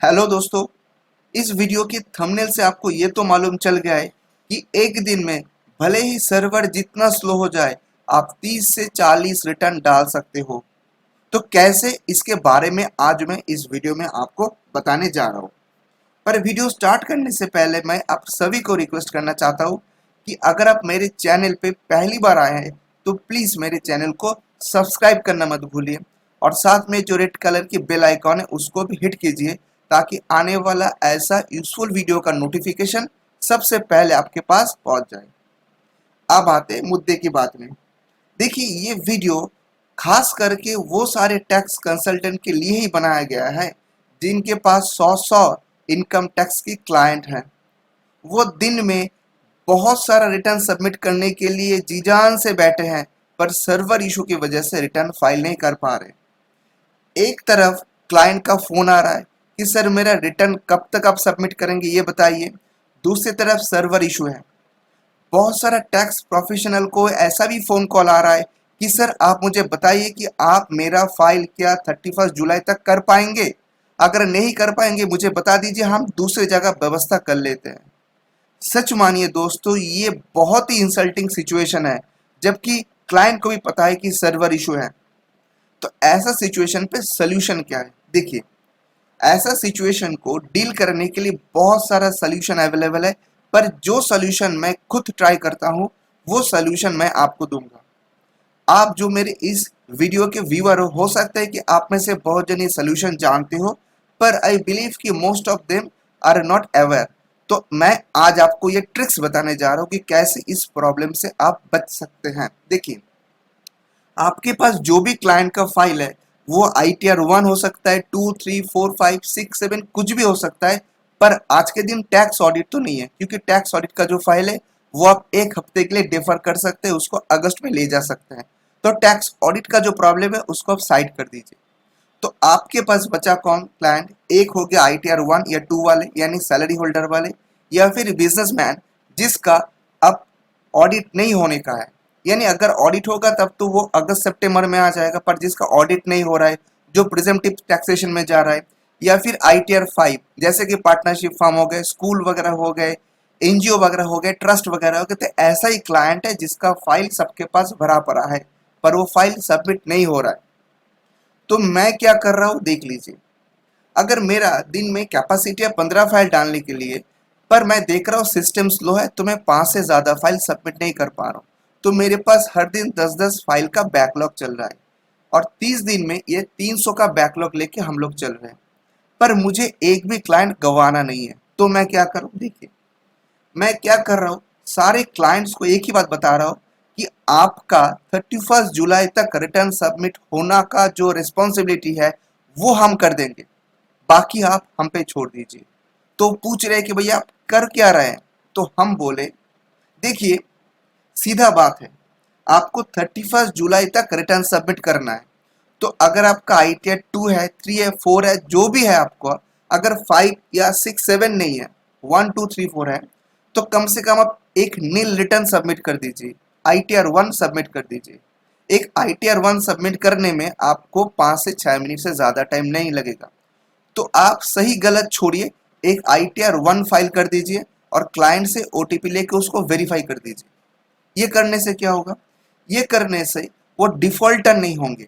Hello दोस्तों। इस video की थंबनेल से आपको ये तो मालूम चल गया है कि एक दिन में भले ही सर्वर जितना स्लो हो जाए, आप 30 से 40 रिटर्न डाल सकते हो। तो कैसे, इसके बारे में आज मैं इस वीडियो में आपको बताने जा रहा हूँ। पर वीडियो स्टार्ट करने से पहले मैं आप सभी को रिक्वेस्ट करना चाहता हूँ कि अगर आप मेरे चैनल पे पहली बार आए हैं तो प्लीज़ मेरे चैनल को सब्सक्राइब करना मत भूलिए और साथ में जो रेड कलर की बेल आइकॉन है उसको भी हिट कीजिए ताकि आने वाला ऐसा यूजफुल वीडियो का नोटिफिकेशन सबसे पहले आपके पास पहुंच जाए। अब आते हैं मुद्दे की बात में। देखिए, ये वीडियो खास करके वो सारे टैक्स कंसल्टेंट के लिए ही बनाया गया है जिनके पास 100 इनकम टैक्स की क्लाइंट हैं। वो दिन में बहुत सारा रिटर्न सबमिट करने के लिए जी जान से बैठे हैं, पर सर्वर इशू की वजह से रिटर्न फाइल नहीं कर पा रहे। एक तरफ क्लाइंट का फोन आ रहा है कि सर मेरा रिटर्न कब तक आप सबमिट करेंगे ये बताइए। दूसरी तरफ सर्वर इशू है। बहुत सारा टैक्स प्रोफेशनल को ऐसा भी फोन कॉल आ रहा है कि सर आप मुझे बताइए कि आप मेरा फाइल क्या 31 जुलाई तक कर पाएंगे। अगर नहीं कर पाएंगे मुझे बता दीजिए, हम दूसरी जगह व्यवस्था कर लेते हैं। सच मानिए दोस्तों, ये बहुत ही इंसल्टिंग सिचुएशन है, जबकि क्लाइंट को भी पता है कि सर्वर इशू है। तो ऐसा सिचुएशन पे सोल्यूशन क्या है? देखिए, ऐसा सिचुएशन को डील करने के लिए बहुत सारा सोल्यूशन अवेलेबल है, पर जो सोल्यूशन मैं खुद ट्राई करता हूँ वो सोल्यूशन मैं आपको दूंगा। आप जो मेरे इस वीडियो के व्यूअर हो सकता है कि आप में से बहुत जन ये सोल्यूशन जानते हो, पर आई बिलीव कि most of them are not aware. तो मैं आज आपको ये ट्रिक्स बताने जा रहा हूँ कि कैसे इस प्रॉब्लम से आप बच सकते हैं। देखिए, आपके पास जो भी क्लाइंट का फाइल है वो ITR 1 हो सकता है, 2, 3, 4, 5, 6, 7 कुछ भी हो सकता है। पर आज के दिन टैक्स ऑडिट तो नहीं है, क्योंकि टैक्स ऑडिट का जो फाइल है वो आप एक हफ्ते के लिए डिफर कर सकते हैं, उसको अगस्त में ले जा सकते हैं। तो टैक्स ऑडिट का जो प्रॉब्लम है उसको आप साइड कर दीजिए। तो आपके पास बचा कौन क्लाइंट? एक हो गया ITR 1 या 2 वाले, यानी सैलरी होल्डर वाले, या फिर बिजनेसमैन जिसका अब ऑडिट नहीं होने का है। यानी अगर ऑडिट होगा तब तो वो अगस्त सितंबर में आ जाएगा, पर जिसका ऑडिट नहीं हो रहा है, जो प्रिजम्पटिव टैक्सेशन में जा रहा है, या फिर ITR 5 जैसे कि पार्टनरशिप फर्म हो गए, स्कूल वगैरह हो गए, NGO वगैरह हो गए, ट्रस्ट वगैरह हो गए, तो ऐसा ही क्लाइंट है जिसका फाइल सबके पास भरा पड़ा है पर वो फाइल सबमिट नहीं हो रहा है। तो मैं क्या कर रहा हूँ देख लीजिए। अगर मेरा दिन में कैपेसिटी है 15 फाइल डालने के लिए, पर मैं देख रहा हूँ सिस्टम स्लो है तो मैं 5 से ज़्यादा फाइल सबमिट नहीं कर पा रहा हूँ, तो मेरे पास हर दिन 10-10 फाइल का बैकलॉग चल रहा है और 30 दिन में ये 300 का बैकलॉग लेके हम लोग चल रहे हैं। पर मुझे एक भी क्लाइंट गंवाना नहीं है, तो मैं क्या करूँ? देखिए, मैं क्या कर रहा हूँ, सारे क्लाइंट्स को एक ही बात बता रहा हूँ कि आपका 31 जुलाई तक रिटर्न सबमिट होना का जो रिस्पॉन्सिबिलिटी है वो हम कर देंगे, बाकी आप हम पे छोड़ दीजिए। तो पूछ रहे कि भैया आप कर क्या रहे हैं? तो हम बोले, देखिए सीधा बात है, आपको 31 जुलाई तक रिटर्न सबमिट करना है। तो अगर आपका ITR 2 है, 3 है, 4 है, जो भी है आपको, अगर 5 या 6, 7 नहीं है, 1, 2, 3, 4 है, तो कम से कम आप एक नील रिटर्न सबमिट कर दीजिए, ITR 1 सबमिट कर दीजिए। एक ITR 1 सबमिट करने में आपको 5 से 6 मिनट से ज़्यादा टाइम नहीं लगेगा। तो आप सही गलत छोड़िए, एक ITR 1 फाइल कर दीजिए और क्लाइंट से OTP लेके उसको वेरीफाई कर दीजिए। ये करने से क्या होगा? ये करने से वो डिफॉल्टर नहीं होंगे।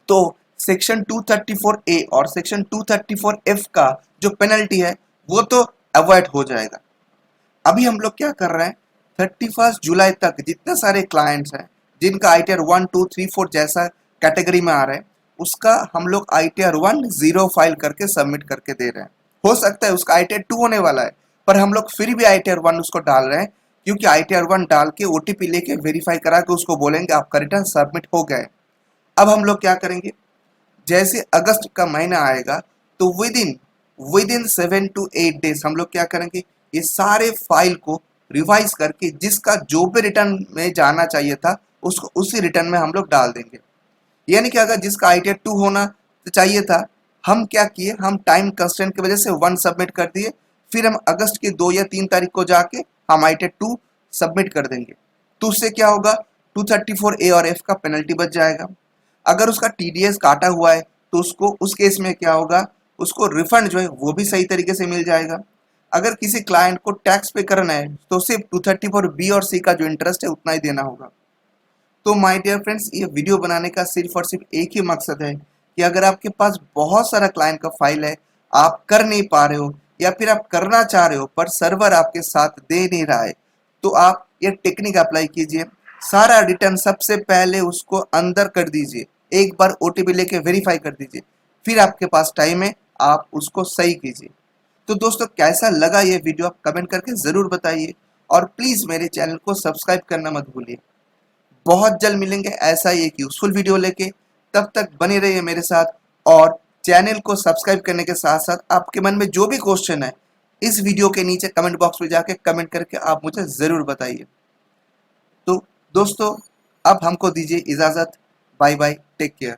तो सेक्शन 234A और सेक्शन 234F का जो पेनल्टी है वो तो अवॉइड हो जाएगा। अभी हम लोग क्या कर रहे हैं, 31 जुलाई तक जितने सारे क्लाइंट्स हैं जिनका ITR 1, 2, 3, 4 जैसा कैटेगरी में आ रहे हैं, उसका हम लोग ITR 1 0 फाइल करके सबमिट करके दे रहे हैं। हो सकता है उसका ITR 2 होने वाला है, पर हम लोग फिर भी ITR 1 उसको डाल रहे हैं, क्योंकि ITR 1 डाल के OTP लेके वेरीफाई करा के उसको बोलेंगे आपका रिटर्न सबमिट हो गए। अब हम लोग क्या करेंगे, जैसे अगस्त का महीना आएगा तो विद इन 7 to 8 डेज हम लोग क्या करेंगे, ये सारे फाइल को रिवाइज करके जिसका जो भी रिटर्न में जाना चाहिए था उसको उसी रिटर्न में हम लोग डाल देंगे। यानी कि अगर जिसका ITR 2 होना तो चाहिए था, हम क्या किए, हम टाइम कंस्ट्रेंट की वजह से 1 सबमिट कर दिए, फिर हम अगस्त की 2 या 3 तारीख को जाके हम ITR 2 सबमिट कर देंगे। तो उससे क्या होगा, 234A और F का पेनल्टी बच जाएगा। अगर उसका TDS काटा हुआ है तो उसको उस केस में क्या होगा, उसको रिफंड जो है वो भी सही तरीके से मिल जाएगा। अगर किसी क्लाइंट को टैक्स पे करना है तो सिर्फ 234 बी और सी का जो इंटरेस्ट है उतना ही देना होगा। तो माय डियर फ्रेंड्स, ये वीडियो बनाने का सिर्फ और सिर्फ एक ही मकसद है कि अगर आपके पास बहुत सारा क्लाइंट का फाइल है, आप कर नहीं पा रहे हो या फिर आप करना चाह रहे हो पर सर्वर आपके साथ दे नहीं रहा है, तो आप ये टेक्निक अप्लाई कीजिए। सारा रिटर्न सबसे पहले उसको अंदर कर दीजिए, एक बार ओटीपी लेके वेरीफाई कर दीजिए, फिर आपके पास टाइम है, आप उसको सही कीजिए। तो दोस्तों, कैसा लगा ये वीडियो आप कमेंट करके ज़रूर बताइए और प्लीज़ मेरे चैनल को सब्सक्राइब करना मत भूलिए। बहुत जल्द मिलेंगे ऐसा ही एक यूजफुल वीडियो लेके, तब तक बने रहिए मेरे साथ और चैनल को सब्सक्राइब करने के साथ साथ आपके मन में जो भी क्वेश्चन है इस वीडियो के नीचे कमेंट बॉक्स में जाके कमेंट करके आप मुझे ज़रूर बताइए। तो दोस्तों, अब हमको दीजिए इजाज़त। Bye bye, take care.